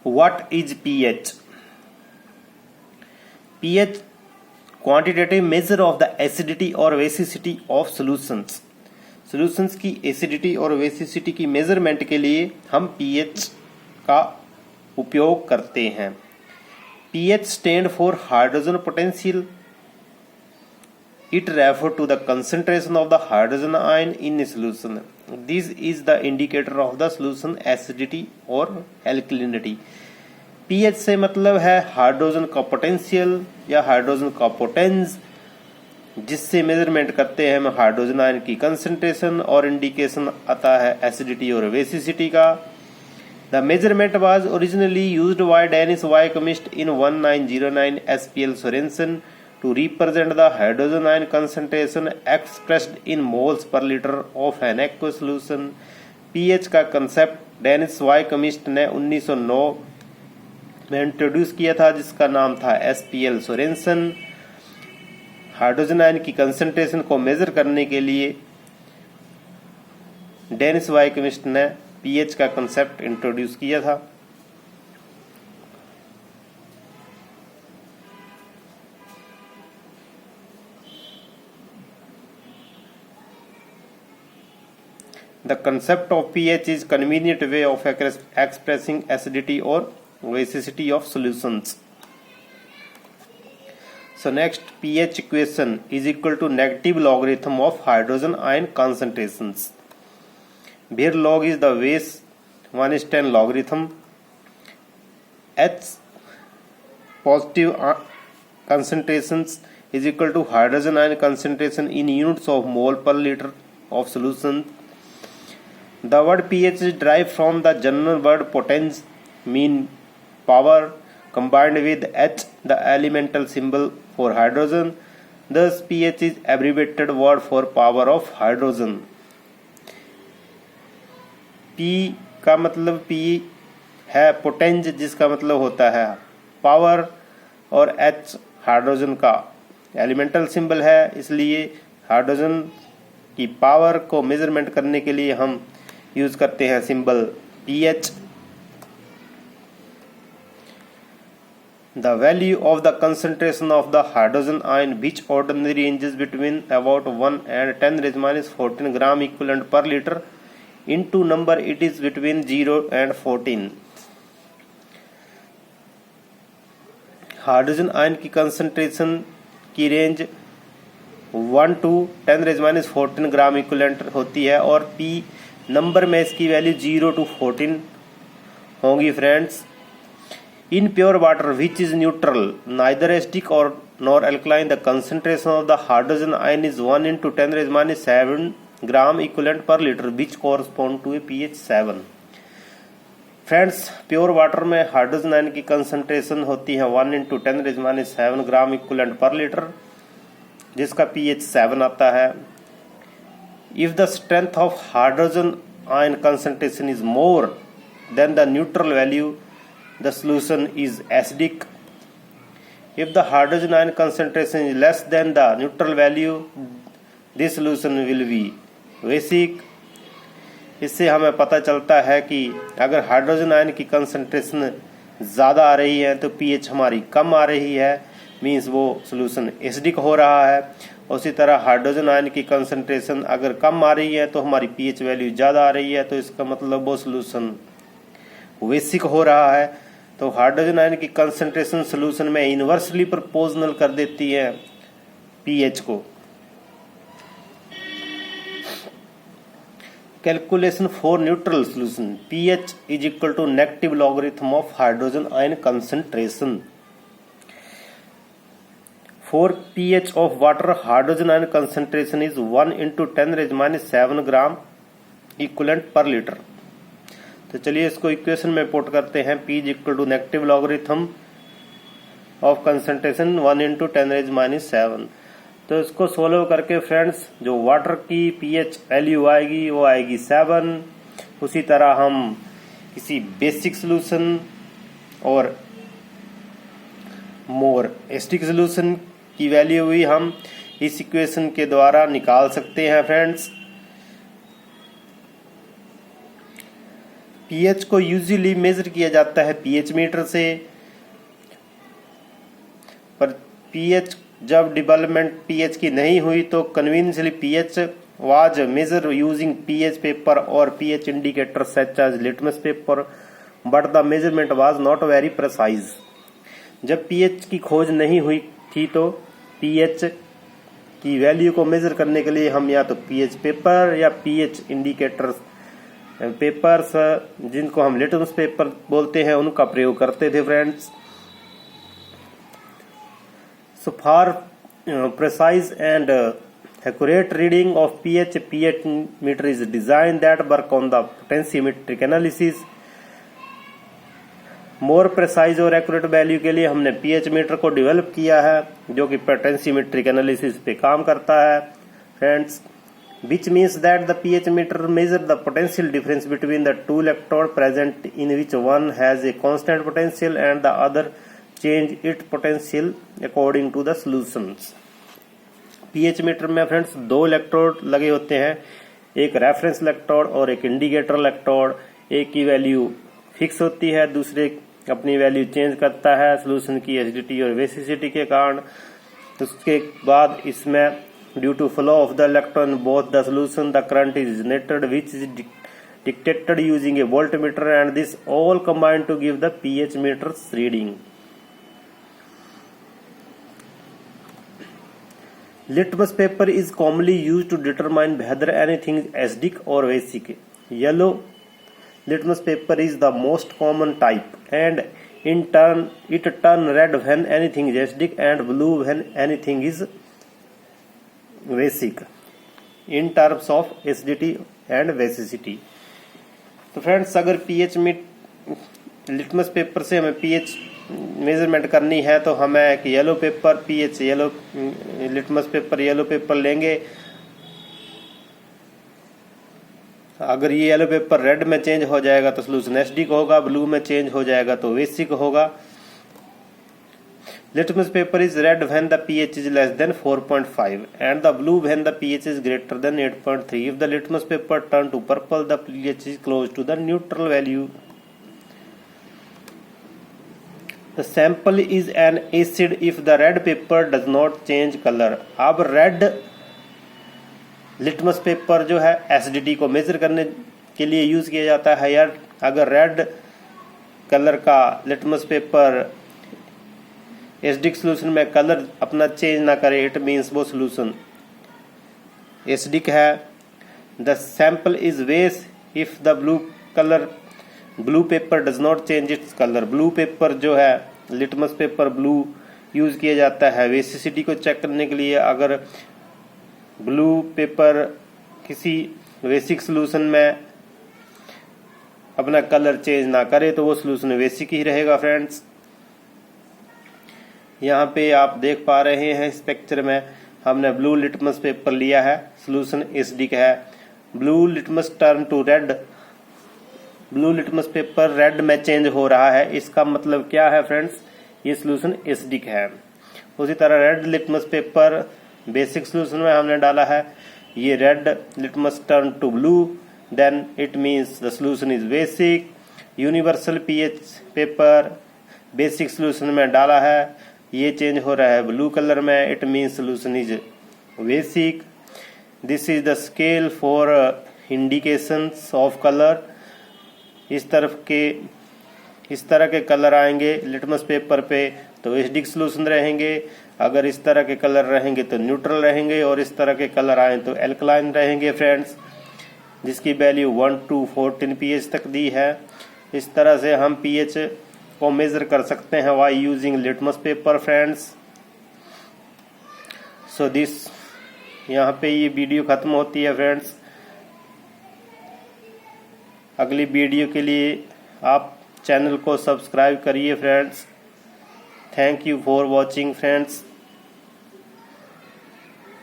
What is pH? pH quantitative measure of the acidity or basicity of solutions. Solutions की acidity और basicity की measurement के लिए हम pH का उपयोग करते हैं. pH stand for hydrogen potential. It refers to the concentration of the hydrogen ion in a solution. This is the indicator of the solution acidity और alkalinity. pH से मतलब है हाइड्रोजन का पोटेंशियल या हाइड्रोजन का पोटेंस, जिससे measurement करते हैं हम हाइड्रोजन आयन की कंसंट्रेशन, और इंडिकेशन आता है एसिडिटी और बेसिसिटी का. The measurement was originally used by Danish biochemist in 1909 SPL Sorensen to represent the hydrogen ion concentration expressed in moles per liter of an aqueous solution. pH का concept Dennis Y chemist ने 1909 में introduce किया था, जिसका नाम था SPL Sorensen. Hydrogen ion की concentration को मेजर करने के लिए डेनिस वाई केमिस्ट ने pH का कंसेप्ट इंट्रोड्यूस किया था. The concept of pH is convenient way of expressing acidity or basicity of solutions. So next, pH equation is equal to negative logarithm of hydrogen ion concentrations, where log is the base 1:10 logarithm. H positive concentrations is equal to hydrogen ion concentration in units of mole per liter of solution. The word pH is derived from the general word potens, mean power, combined with H, the elemental symbol for hydrogen. Thus, pH is abbreviated word for power of hydrogen. P का मतलब P है पोटेंज, जिसका मतलब होता है power, और H hydrogen का elemental symbol है, इसलिए हाइड्रोजन की पावर को मेजरमेंट करने के लिए हम यूज करते हैं symbol pH. The value of the concentration of the hydrogen ion, which ordinarily ranges between about 1 and 10 raised minus 14 gram equivalent per liter, into number it is between 0 and 14. Hydrogen ion की concentration की range 1 to 10 raised minus 14 gram equivalent होती है, और P number में इसकी value 0 to 14 होंगी friends. In pure water which is neutral, neither acidic or nor alkaline, the concentration of the hydrogen ion is 1 into 10 raised minus 7 gram equivalent पर litre, which correspond to a pH 7. Friends, pure water में hydrogen ion की concentration होती है 1 into 10 raised minus 7 gram equivalent पर litre, जिसका pH 7 आता है. If the strength of hydrogen ion concentration is more than the neutral value, the solution is acidic. If the hydrogen ion concentration is less than the neutral value, this solution will be basic. इससे हमें पता चलता है कि अगर hydrogen ion की concentration ज़्यादा आ रही है तो pH हमारी कम आ रही है, मीन्स वो सोल्यूशन एसिडिक हो रहा है. उसी तरह हाइड्रोजन आयन की कंसंट्रेशन अगर कम आ रही है तो हमारी pH वैल्यू ज़्यादा आ रही है, तो इसका मतलब वो सोल्यूशन बेसिक हो रहा है. तो हाइड्रोजन आयन की कंसंट्रेशन सोल्यूशन में इन्वर्सली प्रोपोर्शनल कर देती है pH को. Calculation for neutral solution, pH is equal to negative logarithm of hydrogen ion concentration. For pH of water, hydrogen ion concentration is 1 into 10 raised minus 7 gram equivalent पर litre. तो चलिए इसको equation में put करते हैं. P is equal to negative logarithm of concentration 1 into 10 raised minus 7. तो इसको solve करके फ्रेंड्स जो वाटर की pH वैल्यू आएगी वो आएगी 7. उसी तरह हम किसी बेसिक सोल्यूशन और मोर एसिडिक सोल्यूशन की वैल्यू हुई हम इस इक्वेशन के द्वारा निकाल सकते हैं फ्रेंड्स. पीएच को यूजुअली मेजर किया जाता है पीएच मीटर से, पर पीएच जब डेवलपमेंट पीएच की नहीं हुई तो conventionally pH was measure using pH paper और pH indicator such as litmus paper, but the measurement was not very precise. जब पीएच की खोज नहीं हुई थी तो पीएच की वैल्यू को मेजर करने के लिए हम या तो पीएच पेपर या पीएच इंडिकेटर पेपर्स, जिनको हम लिटमस पेपर बोलते हैं, उनका प्रयोग करते थे friends. So for precise and accurate reading of pH meter is designed that work on the potentiometric analysis। More precise और एक्यूरेट वैल्यू के लिए हमने पीएच मीटर को डेवलप किया है जो कि पोटेंशियोमेट्रिक एनालिसिस पे काम करता है friends, which means that the pH meter measure the potential difference between the two electrode present in which one has a constant potential and the other change it potential according to the solutions. PH meter में friends दो electrode लगे होते हैं, एक reference electrode और एक indicator electrode. एक की वैल्यू फिक्स होती है, दूसरे अपनी वैल्यू चेंज करता है सॉल्यूशन की एसिडिटी और बेसिसिटी के कारण। उसके बाद इसमें due to flow of the electron both the solution the current is generated which is detected using a voltmeter and this all combined to give the pH meter's reading. Litmus paper is commonly used to determine whether anything is acidic or basic. Yellow litmus paper is the most common type, and in turn it turn red when anything is acidic and blue when anything is basic in terms of acidity and basicity। तो friends अगर pH में litmus paper से हमें pH measurement करनी है तो हमें एक yellow paper pH yellow litmus paper yellow paper लेंगे। अगर ये येलो पेपर रेड में चेंज हो जाएगा तो सॉल्यूशन एसिडिक होगा, ब्लू में चेंज हो जाएगा तो बेसिक होगा। Litmus paper is red when the pH is less than 4.5 and the blue when the pH is greater than 8.3। If the litmus paper turn to purple the pH is close to the neutral value. The sample is an acid if the red paper does not change color। अब red litmus paper जो है acidity को major करने के लिए use किया जाता है यार। अगर रेड कलर का लिटमस पेपर एसिडिक सॉल्यूशन में कलर अपना चेंज ना करे, इट मीन्स वो सॉल्यूशन एसिडिक है। द सैंपल इज वेस if the blue paper does not change its colour. Blue paper जो है लिटमस पेपर ब्लू यूज किया जाता है बेसिसिटी को चेक करने के लिए। अगर ब्लू पेपर किसी बेसिक सॉल्यूशन में अपना कलर चेंज ना करे तो वो सॉल्यूशन बेसिक ही रहेगा फ्रेंड्स। यहाँ पे आप देख पा रहे हैं इस पिक्चर में हमने ब्लू लिटमस पेपर लिया है, सॉल्यूशन एसिडिक है। Blue litmus turn to red, blue litmus paper red में चेंज हो रहा है, इसका मतलब क्या है फ्रेंड्स, ये सॉल्यूशन एसिडिक है। उसी तरह red litmus paper basic solution में हमने डाला है, ये red litmus turn to blue, then it means the solution is basic. Universal pH paper basic solution में डाला है, ये चेंज हो रहा है ब्लू कलर में, it means solution is basic. This is the scale for indications of colour. इस तरह के कलर आएंगे लिटमस पेपर पे तो एसिडिक सॉल्यूशन रहेंगे, अगर इस तरह के कलर रहेंगे तो न्यूट्रल रहेंगे, और इस तरह के कलर आए तो एल्कलाइन रहेंगे फ्रेंड्स, जिसकी वैल्यू 1 to 14 pH तक दी है। इस तरह से हम pH को मेजर कर सकते हैं by using litmus paper friends. So this यहाँ पे ये वीडियो खत्म होती है फ्रेंड्स। अगली वीडियो के लिए आप चैनल को सब्सक्राइब करिए friends. Thank you for watching friends.